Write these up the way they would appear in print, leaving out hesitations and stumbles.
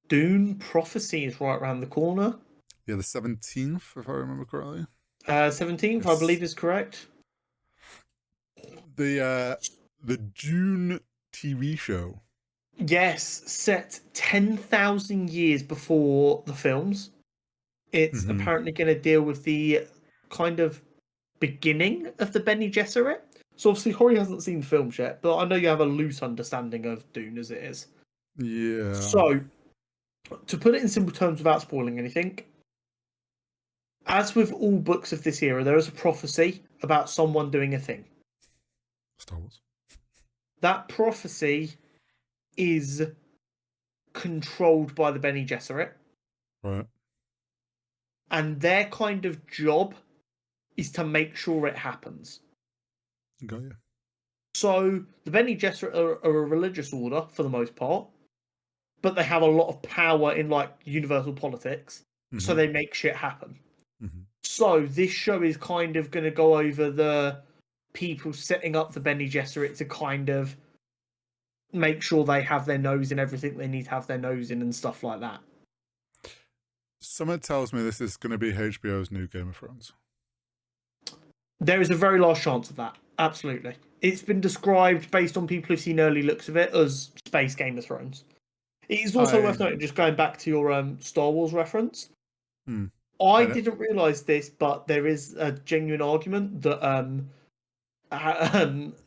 Dune Prophecy is right around the corner. Yeah, the 17th, if I remember correctly. 17th, I believe, is correct. The Dune TV show. Yes, set 10,000 years before the films. It's apparently going to deal with the kind of beginning of the Bene Gesserit. So obviously, Horry hasn't seen the films yet, but I know you have a loose understanding of Dune as it is. Yeah. So, to put it in simple terms without spoiling anything, as with all books of this era, there is a prophecy about someone doing a thing. Star Wars. That prophecy is controlled by the Bene Gesserit. Right. And their kind of job is to make sure it happens. Got you. So the Bene Gesserit are a religious order for the most part, but they have a lot of power in like universal politics, so they make shit happen. So this show is kind of going to go over the people setting up the Bene Gesserit to kind of make sure they have their nose in everything they need to have their nose in and stuff like that. Someone tells me this is going to be HBO's new Game of Thrones. There is a very large chance of that. Absolutely. It's been described, based on people who've seen early looks of it, as Space Game of Thrones. It is also worth noting, just going back to your Star Wars reference, I didn't realise this, but there is a genuine argument that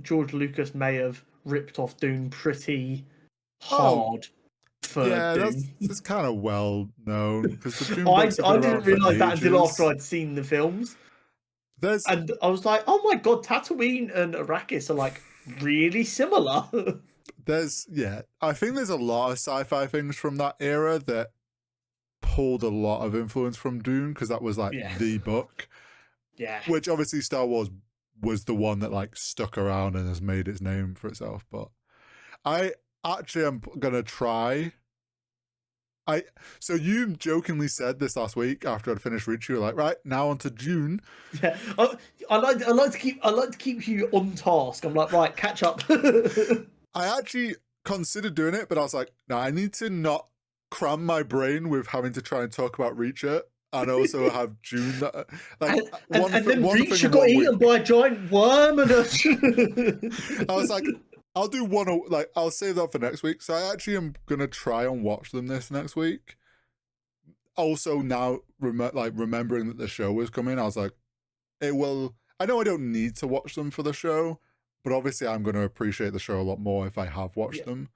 George Lucas may have ripped off Dune pretty hard. That's kind of well known, because the Dune I books have been didn't realise that until after I'd seen the films. And I was like, oh my god, Tatooine and Arrakis are like really similar. I think there's a lot of sci-fi things from that era that pulled a lot of influence from Dune, because that was like the book. Yeah. Which obviously Star Wars was the one that like stuck around and has made its name for itself. But I actually am gonna try. So you jokingly said this last week after I'd finished Reach, you were like, right, now on to Dune. Yeah, I like to keep you on task. I'm like, right, catch up. I actually considered doing it, but I was like, no, I need to not cram my brain with having to try and talk about Reacher and also have Dune. Like, and then Reacher got eaten by a giant worm, and I was like, I'll do one. Like, I'll save that for next week. So I actually am gonna try and watch them this next week. Also, now remembering that the show was coming, I was like, it will. I know I don't need to watch them for the show, but obviously I'm going to appreciate the show a lot more if I have watched them.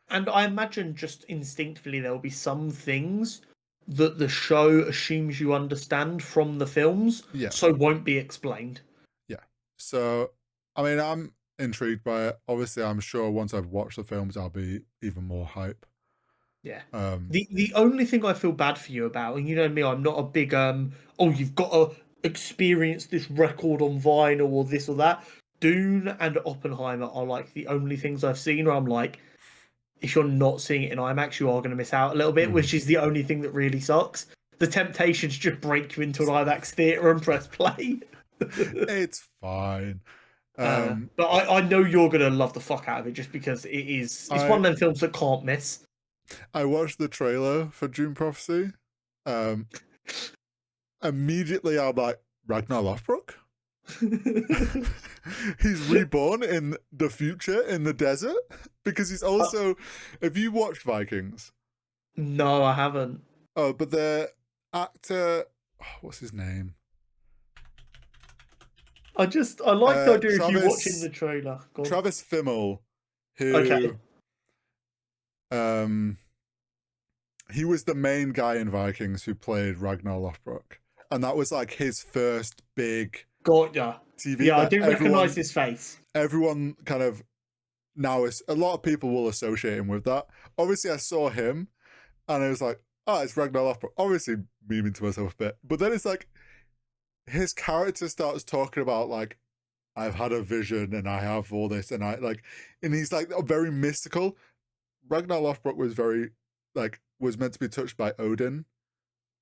And I imagine just instinctively there will be some things that the show assumes you understand from the films, so won't be explained. Yeah. So, I mean, I'm intrigued by it. Obviously, I'm sure once I've watched the films, I'll be even more hype. Yeah. The only thing I feel bad for you about, and you know me, I'm not a big you've got to experience this record on vinyl or this or that. Dune and Oppenheimer are like the only things I've seen where I'm like, if you're not seeing it in IMAX, you are going to miss out a little bit, which is the only thing that really sucks. The temptation to just break you into an IMAX theater and press play. It's fine. But I know you're going to love the fuck out of it just because it's one of them films that can't miss. I watched the trailer for Dune Prophecy. Immediately I'm like, Ragnar Lothbrok? He's reborn in the future in the desert? Because he's also... Have you watched Vikings? No, I haven't. Oh, but the actor... what's his name? I like the idea of you watching the trailer. Travis Fimmel, who... he was the main guy in Vikings who played Ragnar Lothbrok. And that was like his first big TV. Yeah, I do recognise his face. Everyone kind of now a lot of people will associate him with that. Obviously, I saw him and I was like, oh, it's Ragnar Lothbrok. Obviously, memeing to myself a bit. But then it's like his character starts talking about like, I've had a vision and I have all this and he's like very mystical. Ragnar Lothbrok was was meant to be touched by Odin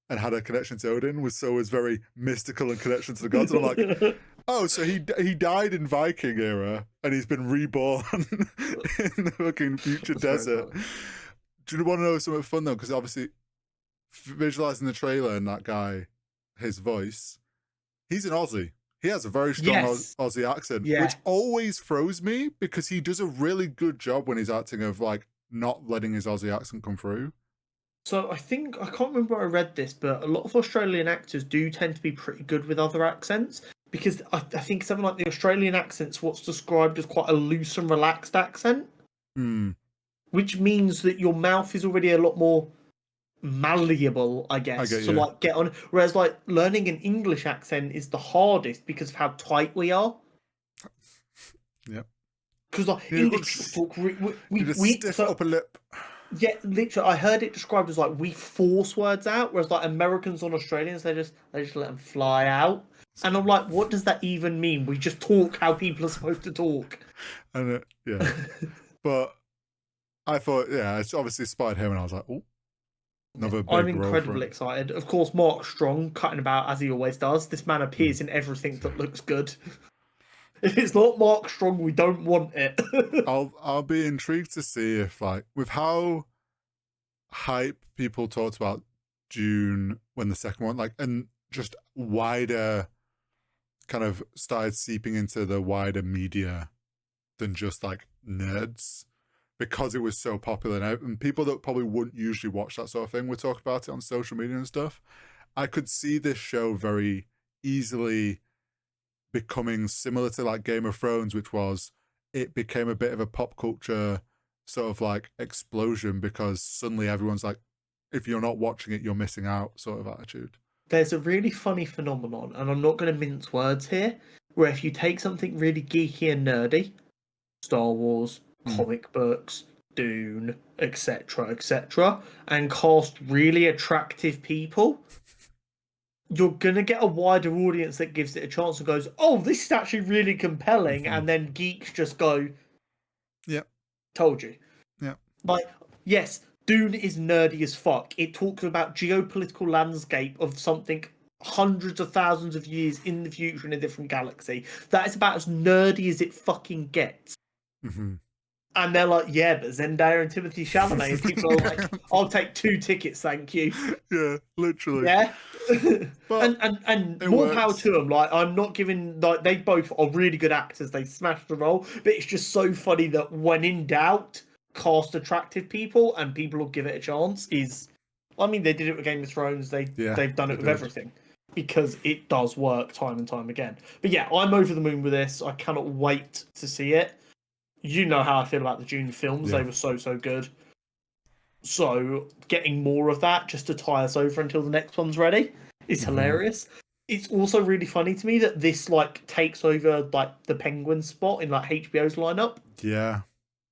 and had a connection to Odin, was very mystical and connection to the gods. And I'm like, oh, so he died in Viking era and he's been reborn in the fucking future desert. Do you want to know something fun though? Because obviously, visualizing the trailer and that guy, his voice, he's an Aussie. He has a very strong Yes. Aussie accent, Yeah. which always throws me because he does a really good job when he's acting of like not letting his Aussie accent come through. So I think I can't remember where I read this, but a lot of Australian actors do tend to be pretty good with other accents because I think something like the Australian accent's what's described as quite a loose and relaxed accent, which means that your mouth is already a lot more malleable, I guess, I get to you. like get on. Whereas like learning an English accent is the hardest because of how tight we are. Yep. Because like You English people talk, you just stiff so upper lip. yeah, literally, I heard it described as like we force words out, whereas like Americans and Australians they just let them fly out, and I'm like, what does that even mean? We just talk how people are supposed to talk. And yeah, but I thought, yeah, it's obviously spied him, and I was like, oh, another I'm big role for incredibly him. excited. Of course, Mark Strong cutting about as he always does. This man appears Mm. in everything that looks good. If it's not Mark Strong, we don't want it. I'll be intrigued to see if like with how hype people talked about Dune when the second one, like, and just wider kind of started seeping into the wider media than just like nerds because it was so popular and people that probably wouldn't usually watch that sort of thing would talk about it on social media and stuff. I could see this show very easily becoming similar to like Game of Thrones, which was it became a bit of a pop culture sort of like explosion because suddenly everyone's like, if you're not watching it, you're missing out sort of attitude. There's a really funny phenomenon, and I'm not going to mince words here, where if you take something really geeky and nerdy, Star Wars, comic books, Dune, etc., etc., and cast really attractive people, you're gonna get a wider audience that gives it a chance and goes, "Oh, this is actually really compelling," and then geeks just go, Yep. "Told you." Yep. Like, yes, Dune is nerdy as fuck. It talks about geopolitical landscape of something hundreds of thousands of years in the future in a different galaxy. That is about as nerdy as it fucking gets. And they're like, yeah, but Zendaya and Timothy Chalamet, and people are like, I'll take 2 tickets, thank you. Yeah, literally. Yeah. But and it more works. power to them. Like, I'm not giving, like, they both are really good actors. They smashed the role, but it's just so funny that when in doubt, cast attractive people and people will give it a chance. I mean, they did it with Game of Thrones. They've done it with everything because it does work time and time again. But yeah, I'm over the moon with this. I cannot wait to see it. You know how I feel about the Dune films. Yeah. They were so good. So getting more of that just to tie us over until the next one's ready is hilarious. It's also really funny to me that this like takes over like the Penguin spot in like HBO's lineup. Yeah.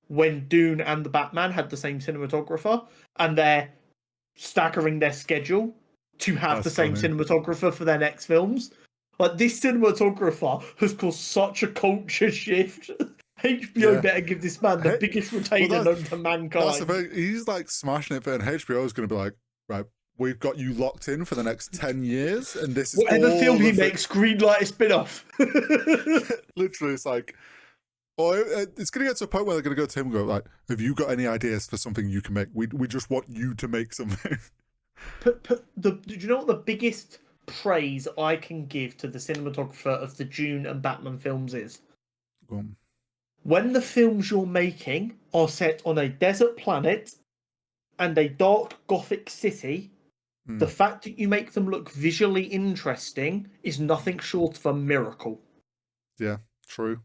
When Dune and the Batman had the same cinematographer, and they're staggering their schedule to have the same cinematographer for their next films. Like, this cinematographer has caused such a culture shift. HBO better give this man the biggest retainer known to mankind. That's the thing. He's like smashing it, and HBO is going to be like, right, we've got you locked in for the next 10 years, and this is whatever all film he makes, greenlight a spin-off. Literally, it's like, or it's going to get to a point where they're going to go to him and go, like, have you got any ideas for something you can make? We just want you to make something. Do you know what the biggest praise I can give to the cinematographer of the Dune and Batman films is? When the films you're making are set on a desert planet and a dark gothic city, the fact that you make them look visually interesting is nothing short of a miracle. Yeah, true.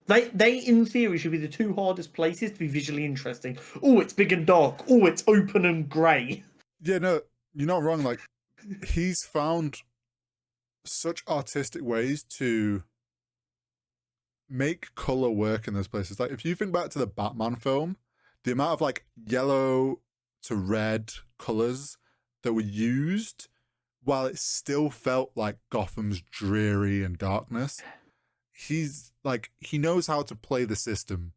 They in theory should be the 2 hardest places to be visually interesting. Oh, it's big and dark. Oh, it's open and grey. Yeah, no, you're not wrong. Like, he's found such artistic ways to make color work in those places. Like, if you think back to the Batman film, the amount of like yellow to red colors that were used while it still felt like Gotham's dreary and darkness. He's like, he knows how to play the system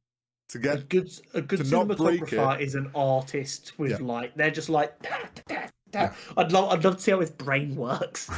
to get a good cinematographer is an artist with like, they're just like I'd love to see how his brain works.